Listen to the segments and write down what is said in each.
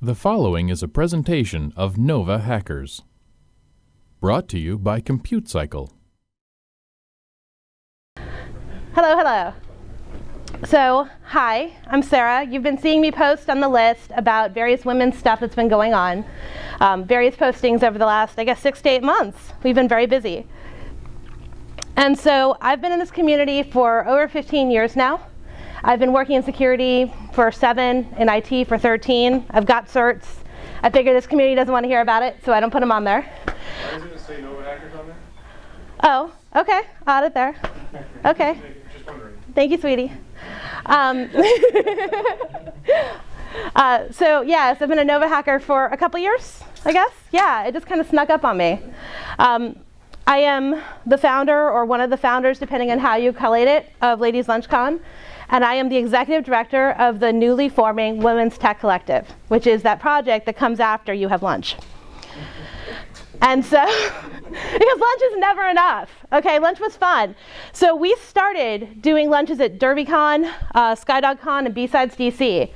The following is a presentation of NoVA Hackers, brought to you by Compute Cycle. Hello. So, hi, I'm Sarah. You've been seeing me post on the list about various women's stuff that's been going on. Various postings over the last, 6 to 8 months. We've been very busy. And so, I've been in this community for over 15 years now. I've been working in security for 7, in IT for 13. I've got certs. I figure this community doesn't want to hear about it, so I don't put them on there. Why doesn't it say NoVA Hackers on there? Oh, okay. Add it there. Okay. Just wondering. Thank you, sweetie. So yes, I've been a NoVA hacker for a couple years, I guess. Yeah, it just kind of snuck up on me. I am the founder, or one of the founders, depending on how you collate it, of LadiesLunchCon. And I am the executive director of the newly forming Women's Tech Collective, which is that project that comes after you have lunch. And so, because lunch is never enough. Okay, lunch was fun. So we started doing lunches at DerbyCon, SkyDogCon, and B-Sides DC.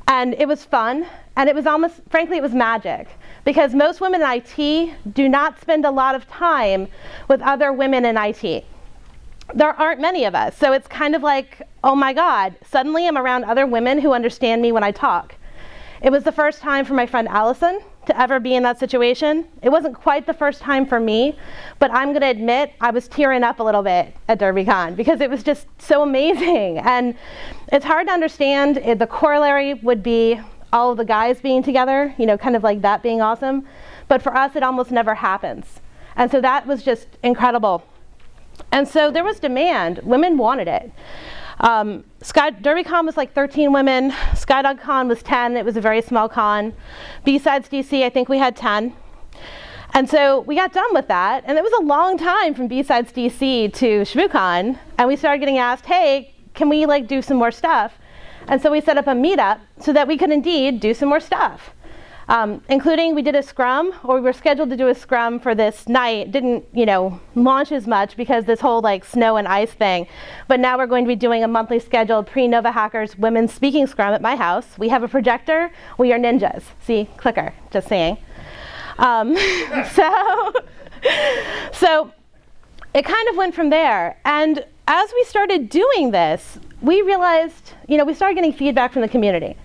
And it was fun, and it was almost, frankly, it was magic. Because most women in IT do not spend a lot of time with other women in IT. There aren't many of us, so it's kind of like, oh my God, suddenly I'm around other women who understand me when I talk. It was the first time for my friend Allison to ever be in that situation. It wasn't quite the first time for me, but I'm gonna admit I was tearing up a little bit at DerbyCon because it was just so amazing. And it's hard to understand. The corollary would be all of the guys being together, kind of like that being awesome. But for us, it almost never happens. And so that was just incredible. And so there was demand. Women wanted it. DerbyCon was like 13 women. SkyDogCon was 10. It was a very small con. B-Sides DC, I think we had 10. And so we got done with that. And it was a long time from B-Sides DC to ShmooCon. And we started getting asked, hey, can we do some more stuff? And so we set up a meetup so that we could indeed do some more stuff. Including we did a scrum, or we were scheduled to do a scrum for this night. Didn't, launch as much because this whole snow and ice thing. But now we're going to be doing a monthly scheduled pre-NoVA Hackers women's speaking scrum at my house. We have a projector. We are ninjas. See, clicker, just saying. So it kind of went from there. And as we started doing this, we realized, we started getting feedback from the community.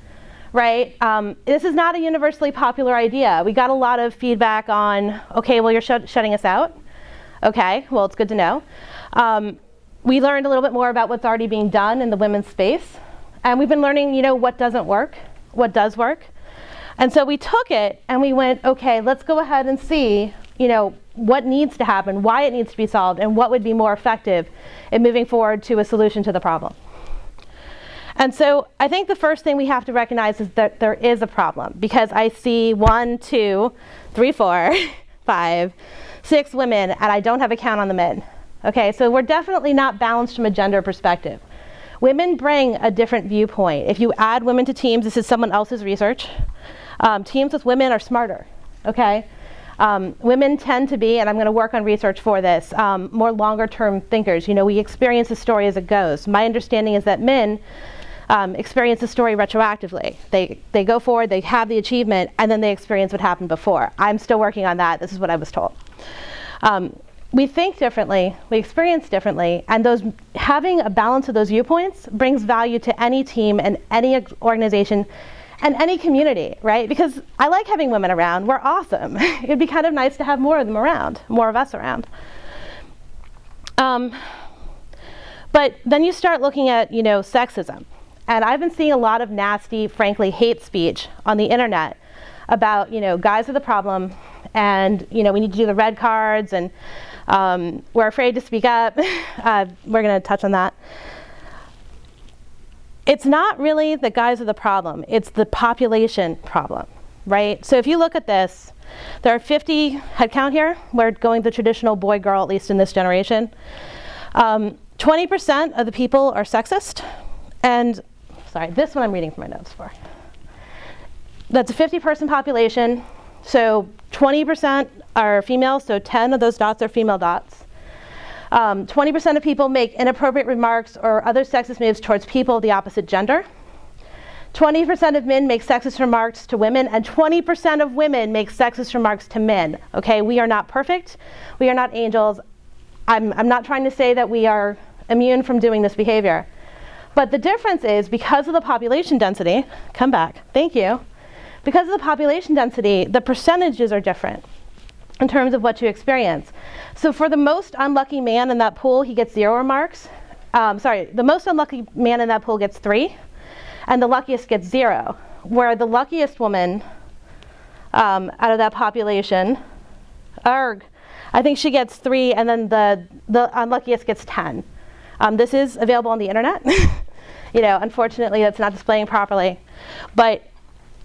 Right? This is not a universally popular idea. We got a lot of feedback on, okay, well, you're shutting us out. Okay, well, it's good to know. We learned a little bit more about what's already being done in the women's space. And we've been learning, what doesn't work, what does work. And so we took it and we went, okay, let's go ahead and see, what needs to happen, why it needs to be solved, and what would be more effective in moving forward to a solution to the problem. And so I think the first thing we have to recognize is that there is a problem, because I see 1, 2, 3, 4, 5, 6 women, and I don't have a count on the men. Okay, so we're definitely not balanced from a gender perspective. Women bring a different viewpoint. If you add women to teams, this is someone else's research, teams with women are smarter, okay? Women tend to be, and I'm gonna work on research for this, more longer term thinkers. We experience the story as it goes. My understanding is that men experience the story retroactively. They go forward, they have the achievement, and then they experience what happened before. I'm still working on that. This is what I was told. We think differently, we experience differently, and having a balance of those viewpoints brings value to any team and any organization and any community, right? Because I like having women around. We're awesome. It'd be kind of nice to have more of them around, more of us around. But then you start looking at, sexism. And I've been seeing a lot of nasty, frankly, hate speech on the internet about, guys are the problem, and, we need to do the red cards, and we're afraid to speak up. We're going to touch on that. It's not really the guys are the problem. It's the population problem, right? So if you look at this, there are 50 headcount here. We're going the traditional boy-girl, at least in this generation. 20% of the people are sexist, and sorry, this one I'm reading from my notes for. That's a 50-person population, so 20% are female, so 10 of those dots are female dots. 20% of people make inappropriate remarks or other sexist moves towards people of the opposite gender. 20% of men make sexist remarks to women, and 20% of women make sexist remarks to men. Okay, we are not perfect. We are not angels. I'm not trying to say that we are immune from doing this behavior. But the difference is, because of the population density, come back, thank you. Because of the population density, the percentages are different in terms of what you experience. So for the most unlucky man in that pool, he gets 0 remarks. The most unlucky man in that pool gets 3, and the luckiest gets 0. Where the luckiest woman out of that population, I think she gets 3, and then the unluckiest gets 10. This is available on the internet. Unfortunately, that's not displaying properly. But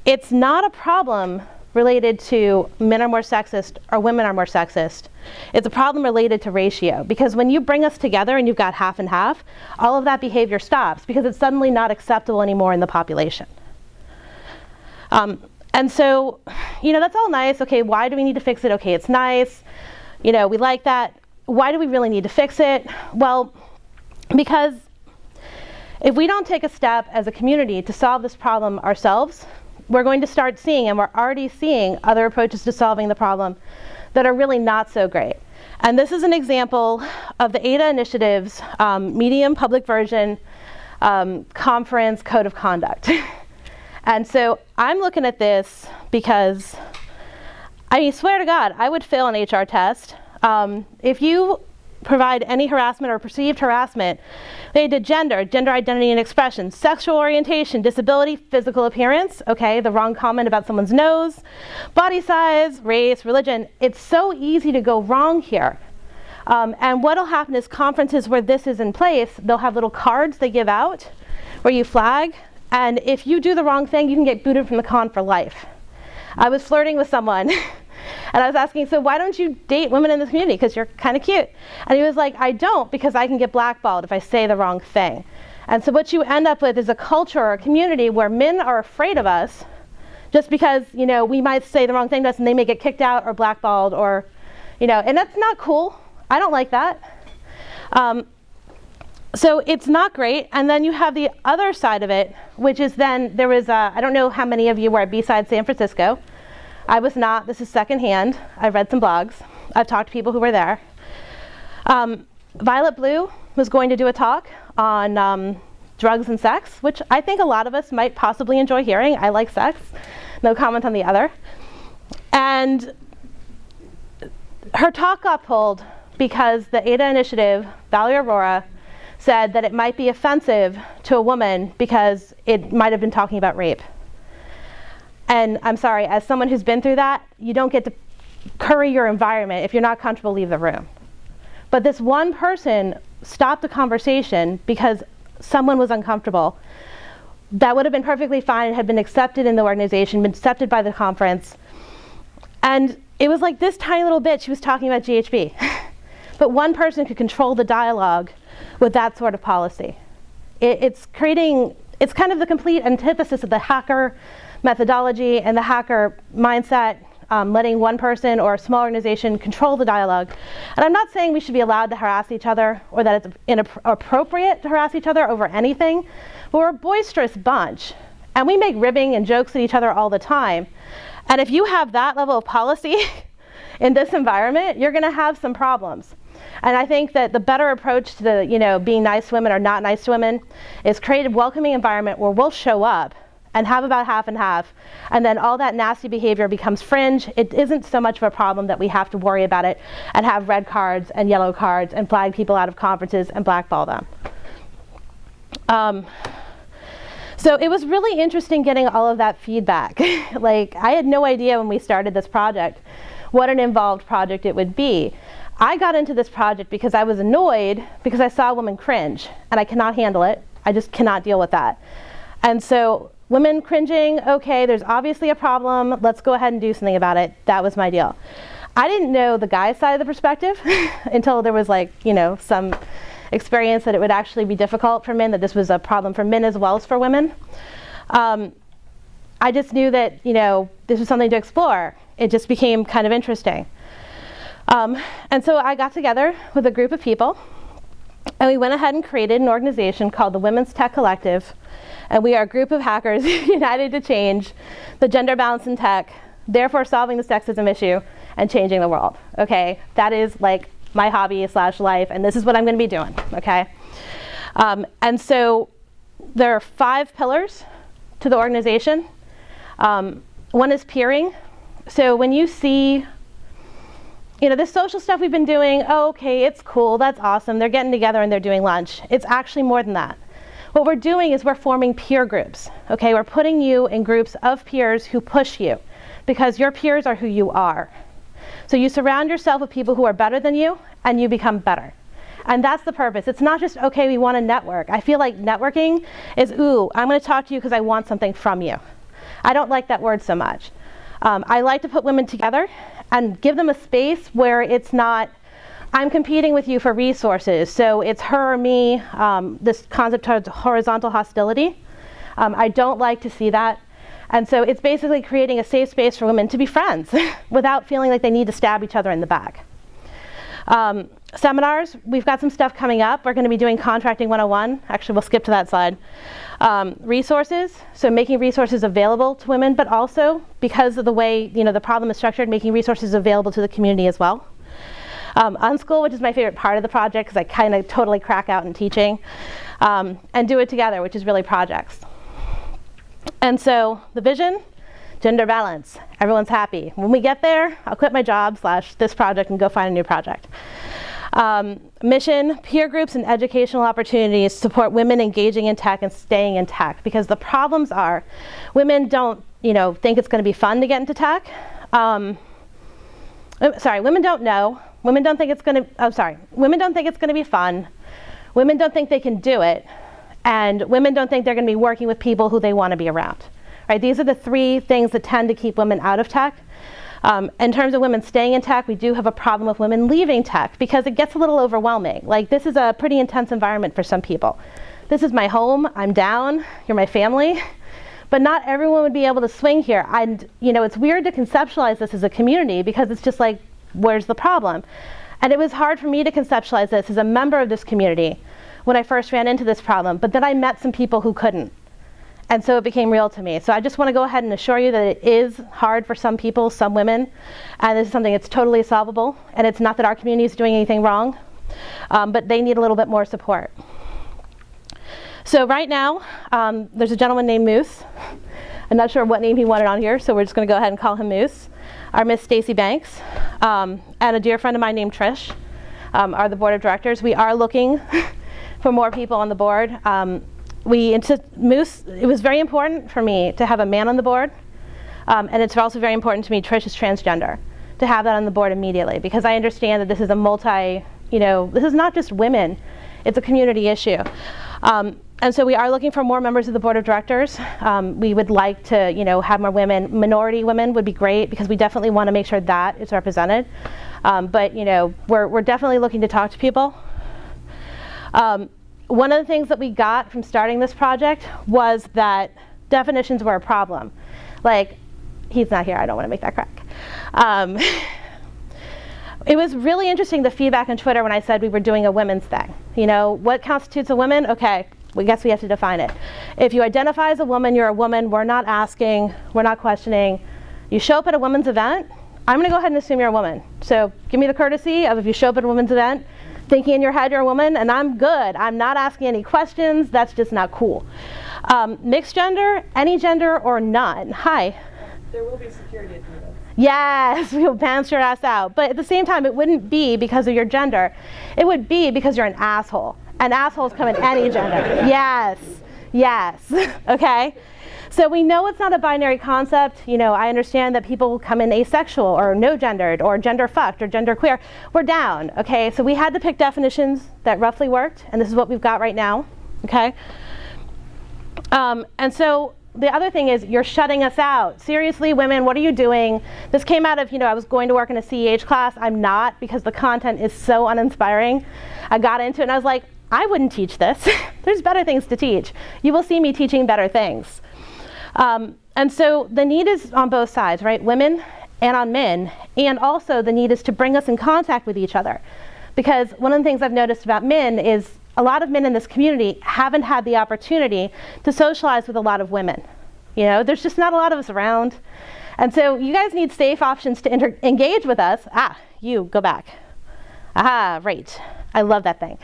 it's not a problem related to men are more sexist or women are more sexist. It's a problem related to ratio, because when you bring us together and you've got half and half, all of that behavior stops because it's suddenly not acceptable anymore in the population. And so, that's all nice. Okay, why do we need to fix it? Okay, it's nice. We like that. Why do we really need to fix it? Well, because if we don't take a step as a community to solve this problem ourselves, we're going to start seeing, and we're already seeing, other approaches to solving the problem that are really not so great. And this is an example of the ADA Initiative's medium public version conference code of conduct. And so I'm looking at this because, swear to God, I would fail an HR test. If you provide any harassment or perceived harassment related to gender identity and expression, sexual orientation, disability, physical appearance, okay, the wrong comment about someone's nose, body size, race, religion, it's so easy to go wrong here. And what'll happen is conferences where this is in place, they'll have little cards they give out where you flag, and if you do the wrong thing, you can get booted from the con for life. I was flirting with someone and I was asking, so why don't you date women in this community? Because you're kind of cute. And he was like, I don't, because I can get blackballed if I say the wrong thing. And so what you end up with is a culture or a community where men are afraid of us just because, we might say the wrong thing to us and they may get kicked out or blackballed or, and that's not cool. I don't like that. So it's not great. And then you have the other side of it, which is then there was, I don't know how many of you were at B-Side San Francisco. I was not. This is secondhand. I've read some blogs. I've talked to people who were there. Violet Blue was going to do a talk on drugs and sex, which I think a lot of us might possibly enjoy hearing. I like sex. No comment on the other. And her talk got pulled because the ADA Initiative, Valerie Aurora, said that it might be offensive to a woman because it might have been talking about rape. And I'm sorry, as someone who's been through that, you don't get to curry your environment. If you're not comfortable, leave the room. But this one person stopped the conversation because someone was uncomfortable. That would have been perfectly fine and had been accepted in the organization, been accepted by the conference. And it was like this tiny little bit, she was talking about GHB. But one person could control the dialogue with that sort of policy. It's kind of the complete antithesis of the hacker methodology and the hacker mindset, letting one person or a small organization control the dialogue. And I'm not saying we should be allowed to harass each other or that it's inappropriate to harass each other over anything, but we're a boisterous bunch. And we make ribbing and jokes at each other all the time. And if you have that level of policy in this environment, you're gonna have some problems. And I think that the better approach to the, being nice to women or not nice to women is create a welcoming environment where we'll show up and have about half and half, and then all that nasty behavior becomes fringe. It isn't so much of a problem that we have to worry about it and have red cards and yellow cards and flag people out of conferences and blackball them. So it was really interesting getting all of that feedback. Like, I had no idea when we started this project what an involved project it would be. I got into this project because I was annoyed because I saw women cringe, and I cannot handle it. I just cannot deal with that. And so women cringing, okay, there's obviously a problem. Let's go ahead and do something about it. That was my deal. I didn't know the guy's side of the perspective until there was some experience that it would actually be difficult for men, that this was a problem for men as well as for women. I just knew that, this was something to explore. It just became kind of interesting. And so I got together with a group of people, And we went ahead and created an organization called the Women's Tech Collective. And we are a group of hackers united to change the gender balance in tech, therefore solving the sexism issue and changing the world, okay? That is like my hobby / life, and this is what I'm gonna be doing, okay? And so there are 5 pillars to the organization. One is peering. So when you see, this social stuff we've been doing, oh, okay, it's cool, that's awesome, they're getting together and they're doing lunch. It's actually more than that. What we're doing is we're forming peer groups, okay? We're putting you in groups of peers who push you because your peers are who you are. So you surround yourself with people who are better than you and you become better. And that's the purpose. It's not just, okay, we want to network. I feel like networking is, ooh, I'm going to talk to you because I want something from you. I don't like that word so much. I like to put women together and give them a space where it's not, I'm competing with you for resources. So it's her or me, this concept of horizontal hostility. I don't like to see that. And so it's basically creating a safe space for women to be friends without feeling like they need to stab each other in the back. Seminars, we've got some stuff coming up. We're going to be doing Contracting 101. Actually, we'll skip to that slide. Resources, so making resources available to women, but also because of the way the problem is structured, making resources available to the community as well. Unschool, which is my favorite part of the project because I kind of totally crack out in teaching. And Do It Together, which is really projects. And so the vision, gender balance. Everyone's happy. When we get there, I'll quit my job / this project and go find a new project. Mission, peer groups and educational opportunities support women engaging in tech and staying in tech, because the problems are women don't think it's going to be fun to get into tech. Women don't know. Women don't think it's going to, women don't think it's going to be fun. Women don't think they can do it. And women don't think they're going to be working with people who they want to be around. Right? These are the 3 things that tend to keep women out of tech. In terms of women staying in tech, we do have a problem with women leaving tech because it gets a little overwhelming. Like, this is a pretty intense environment for some people. This is my home, I'm down, you're my family, but not everyone would be able to swing here. And it's weird to conceptualize this as a community because it's just like, where's the problem? And it was hard for me to conceptualize this as a member of this community when I first ran into this problem, but then I met some people who couldn't. And so it became real to me. So I just want to go ahead and assure you that it is hard for some people, some women, and this is something that's totally solvable. And it's not that our community is doing anything wrong, but they need a little bit more support. So right now, there's a gentleman named Moose. I'm not sure what name he wanted on here, so we're just going to go ahead and call him Moose. Our Miss Stacy Banks, and a dear friend of mine named Trish are the board of directors. We are looking for more people on the board. Moose, it was very important for me to have a man on the board, and it's also very important to me, Trish is transgender, to have that on the board immediately, because I understand that this is a this is not just women, it's a community issue. And so we are looking for more members of the board of directors. We would like to, have more women. Minority women would be great because we definitely want to make sure that is represented. But we're definitely looking to talk to people. One of the things that we got from starting this project was that definitions were a problem. Like, he's not here, I don't want to make that crack. It was really interesting, the feedback on Twitter when I said we were doing a women's thing. What constitutes a woman? Okay, we guess we have to define it. If you identify as a woman, you're a woman. We're not asking, we're not questioning. You show up at a women's event, I'm going to go ahead and assume you're a woman. So give me the courtesy of, if you show up at a women's event, thinking in your head you're a woman, and I'm good. I'm not asking any questions. That's just not cool. Mixed gender, any gender, or none. Hi. There will be security attendants. Yes, we'll bounce your ass out. But at the same time, it wouldn't be because of your gender. It would be because you're an asshole. And assholes come in any gender. Yes, okay? So we know it's not a binary concept. I understand that people will come in asexual or no gendered or gender fucked or gender queer. We're down, okay? So we had to pick definitions that roughly worked, and this is what we've got right now, okay? And so the other thing is, you're shutting us out. Seriously, women, what are you doing? This came out of, I was going to work in a CEH class. I'm not, because the content is so uninspiring. I got into it and I was like, I wouldn't teach this. There's better things to teach. You will see me teaching better things. And so the need is on both sides, right? Women and on men. And also the need is to bring us in contact with each other. Because one of the things I've noticed about men is a lot of men in this community haven't had the opportunity to socialize with a lot of women. You know, there's just not a lot of us around. And so you guys need safe options to engage with us. You, go back. Right. I love that thing.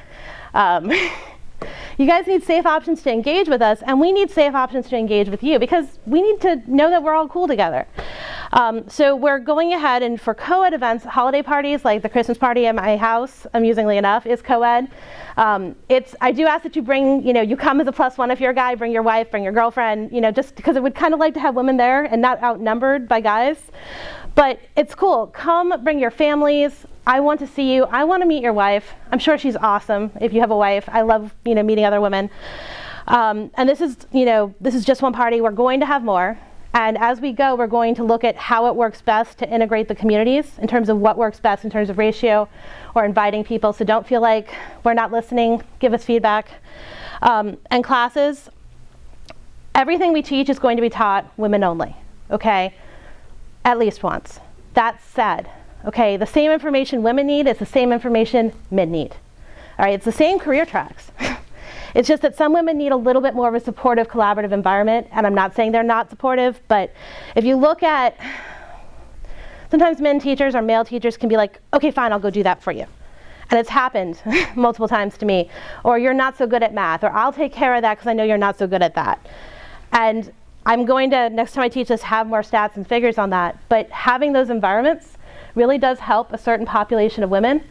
You guys need safe options to engage with us, and we need safe options to engage with you, because we need to know that we're all cool together. So we're going ahead, and for co-ed events, holiday parties like the Christmas party at my house, amusingly enough, is co-ed. I do ask that you bring, you come as a +1 if you're a guy, bring your wife, bring your girlfriend, just because I would kind of like to have women there and not outnumbered by guys. But it's cool. Come, bring your families. I want to see you. I want to meet your wife. I'm sure she's awesome if you have a wife. I love, meeting other women. And this is just one party. We're going to have more. And as we go, we're going to look at how it works best to integrate the communities in terms of what works best in terms of ratio or inviting people. So don't feel like we're not listening. Give us feedback. And classes, everything we teach is going to be taught women only, okay? At least once. That said, okay, the same information women need is the same information men need. All right, it's the same career tracks. It's just that some women need a little bit more of a supportive, collaborative environment, and I'm not saying they're not supportive, but if you look at, sometimes men teachers or male teachers can be like, okay, fine, I'll go do that for you. And it's happened multiple times to me. Or you're not so good at math, or I'll take care of that because I know you're not so good at that. And I'm going to, next time I teach this, have more stats and figures on that, but having those environments really does help a certain population of women.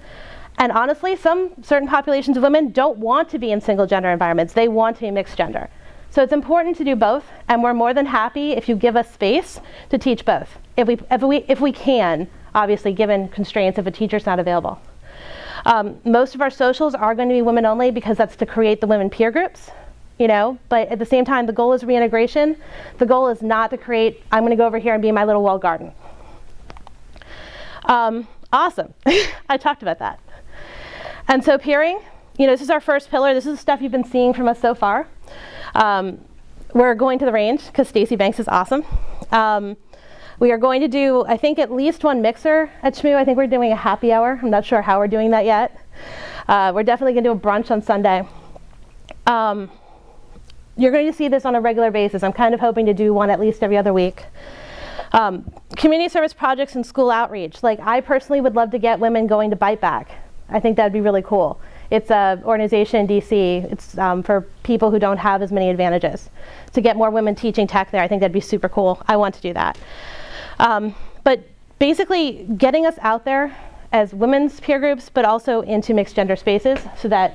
And honestly, some certain populations of women don't want to be in single gender environments. They want to be mixed gender. So it's important to do both, and we're more than happy if you give us space to teach both. If we can, obviously, given constraints if a teacher's not available. Most of our socials are going to be women only because that's to create the women peer groups, but at the same time, the goal is reintegration. The goal is not to create, I'm going to go over here and be in my little walled garden. Awesome. I talked about that. And so peering, this is our first pillar. This is the stuff you've been seeing from us so far. We're going to the range because Stacey Banks is awesome. We are going to do, I think, at least one mixer at SHMU. I think we're doing a happy hour. I'm not sure how we're doing that yet. We're definitely going to do a brunch on Sunday. You're going to see this on a regular basis. I'm kind of hoping to do one at least every other week. Community service projects and school outreach. Like, I personally would love to get women going to Bite Back. I think that'd be really cool. It's an organization in DC. It's for people who don't have as many advantages. To get more women teaching tech there, I think that'd be super cool. I want to do that. But basically, getting us out there as women's peer groups, but also into mixed gender spaces so that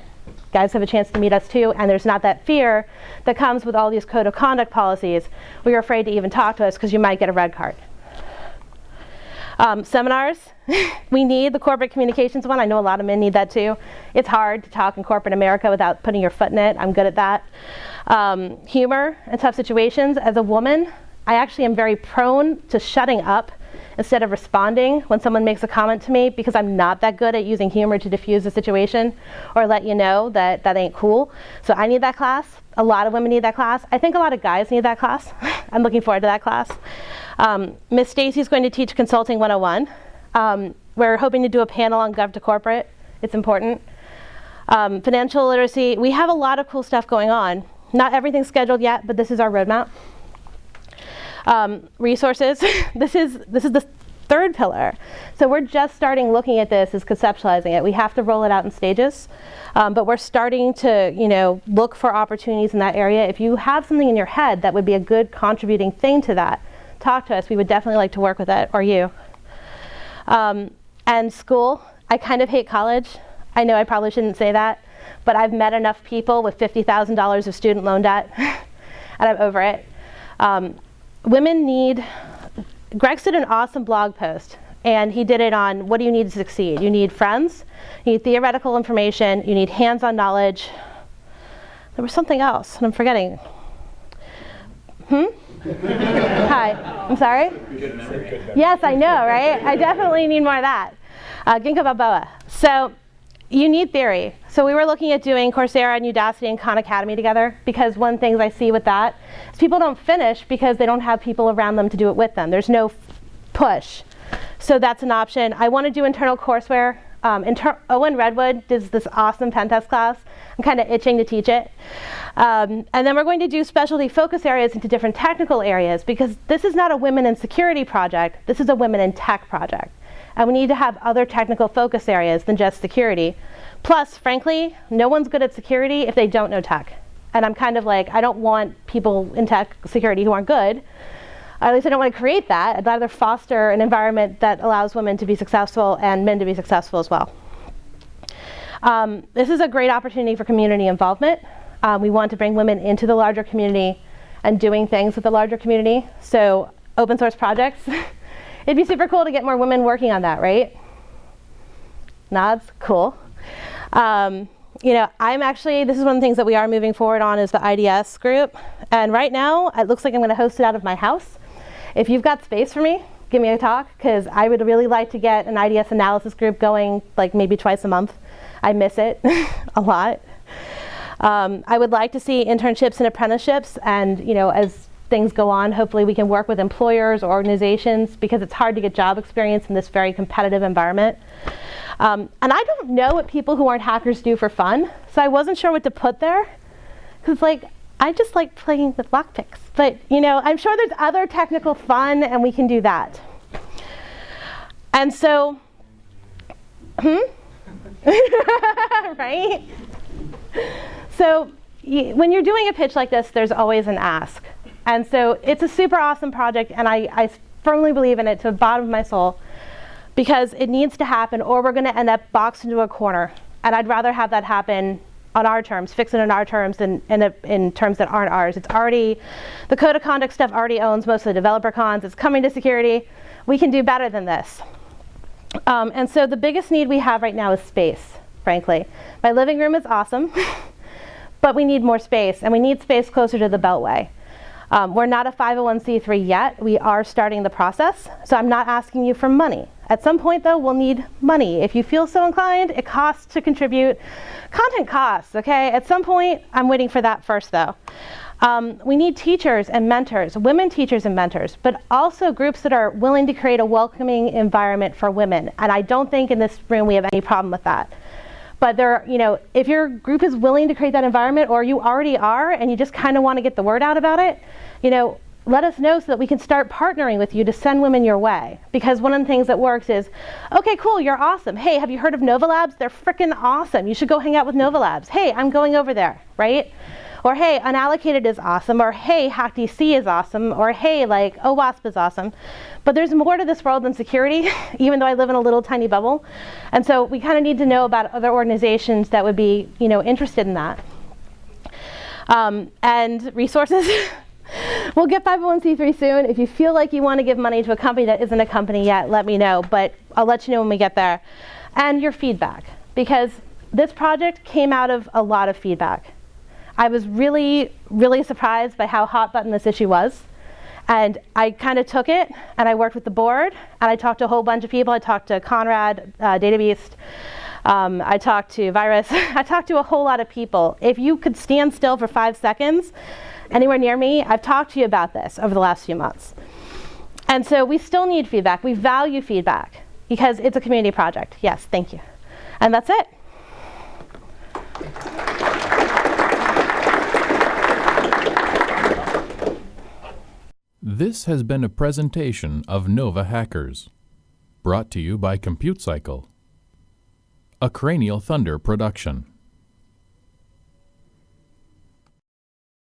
guys have a chance to meet us too, and there's not that fear that comes with all these code of conduct policies where you're afraid to even talk to us because you might get a red card. Seminars, we need the corporate communications one. I know a lot of men need that too. It's hard to talk in corporate America without putting your foot in it. I'm good at that. Humor in tough situations. As a woman, I actually am very prone to shutting up instead of responding when someone makes a comment to me because I'm not that good at using humor to diffuse the situation or let you know that that ain't cool. So I need that class. A lot of women need that class. I think a lot of guys need that class. I'm looking forward to that class. Miss Stacy's going to teach Consulting 101. We're hoping to do a panel on Gov to Corporate. It's important. Financial literacy. We have a lot of cool stuff going on. Not everything's scheduled yet, but this is our roadmap. Resources. This is the third pillar. So we're just starting looking at this as conceptualizing it. We have to roll it out in stages. But we're starting to, look for opportunities in that area. If you have something in your head that would be a good contributing thing to that, talk to us. We would definitely like to work with it, or you. And school. I kind of hate college. I know I probably shouldn't say that, but I've met enough people with $50,000 of student loan debt, and I'm over it. Women need, Greg did an awesome blog post, and he did it on what do you need to succeed. You need friends, you need theoretical information, you need hands-on knowledge. There was something else, and I'm forgetting. Hi, I'm sorry? Yes, I know, right? I definitely need more of that. Ginkgo biloba. So you need theory. So we were looking at doing Coursera and Udacity and Khan Academy together because one thing I see with that is people don't finish because they don't have people around them to do it with them. There's no push. So that's an option. I want to do internal courseware. Owen Redwood does this awesome pen test class. I'm kind of itching to teach it. And then we're going to do specialty focus areas into different technical areas, because this is not a women in security project. This is a women in tech project. And we need to have other technical focus areas than just security. Plus, frankly, no one's good at security if they don't know tech. And I'm kind of like, I don't want people in tech security who aren't good. Or at least I don't want to create that. I'd rather foster an environment that allows women to be successful and men to be successful as well. This is a great opportunity for community involvement. We want to bring women into the larger community and doing things with the larger community. So open source projects. It'd be super cool to get more women working on that, right? Nods, cool. You know, this is one of the things that we are moving forward on, is the IDS group. And right now, it looks like I'm going to host it out of my house. If you've got space for me, give me a talk, because I would really like to get an IDS analysis group going, like maybe twice a month. I miss it a lot. I would like to see internships and apprenticeships, and you know, as things go on, hopefully we can work with employers or organizations, because it's hard to get job experience in this very competitive environment. And I don't know what people who aren't hackers do for fun, so I wasn't sure what to put there. Because like, I just like playing with lockpicks. But you know, I'm sure there's other technical fun, and we can do that. And so, right? So when you're doing a pitch like this, there's always an ask. And so it's a super awesome project, and I firmly believe in it to the bottom of my soul, because it needs to happen, or we're going to end up boxed into a corner. And I'd rather have that happen on our terms, fix it on our terms, than in terms that aren't ours. It's already, the code of conduct stuff already owns most of the developer cons. It's coming to security. We can do better than this. And so the biggest need we have right now is space, frankly. My living room is awesome, but we need more space, and we need space closer to the Beltway. We're not a 501c3 yet. We are starting the process, so I'm not asking you for money. At some point, though, we'll need money. If you feel so inclined, it costs to contribute. Content costs, okay? At some point, I'm waiting for that first, though. We need teachers and mentors, women teachers and mentors, but also groups that are willing to create a welcoming environment for women. And I don't think in this room we have any problem with that. But there, you know, if your group is willing to create that environment, or you already are, and you just kind of want to get the word out about it, you know, let us know so that we can start partnering with you to send women your way. Because one of the things that works is, okay, cool, you're awesome. Hey, have you heard of NoVA Labs? They're freaking awesome. You should go hang out with NoVA Labs. Hey, I'm going over there, right? Or hey, Unallocated is awesome. Or hey, HackDC is awesome. Or hey, like OWASP is awesome. But there's more to this world than security, even though I live in a little tiny bubble. And so we kind of need to know about other organizations that would be, you know, interested in that. And resources. We'll get 501c3 soon. If you feel like you want to give money to a company that isn't a company yet, let me know. But I'll let you know when we get there. And your feedback, because this project came out of a lot of feedback. I was really, really surprised by how hot button this issue was. And I kind of took it, and I worked with the board, and I talked to a whole bunch of people. I talked to Conrad, DataBeast. I talked to Virus. I talked to a whole lot of people. If you could stand still for 5 seconds anywhere near me, I've talked to you about this over the last few months. And so we still need feedback. We value feedback, because it's a community project. Yes, thank you. And that's it. This has been a presentation of NoVA Hackers, brought to you by ComputeCycle, a Cranial Thunder production.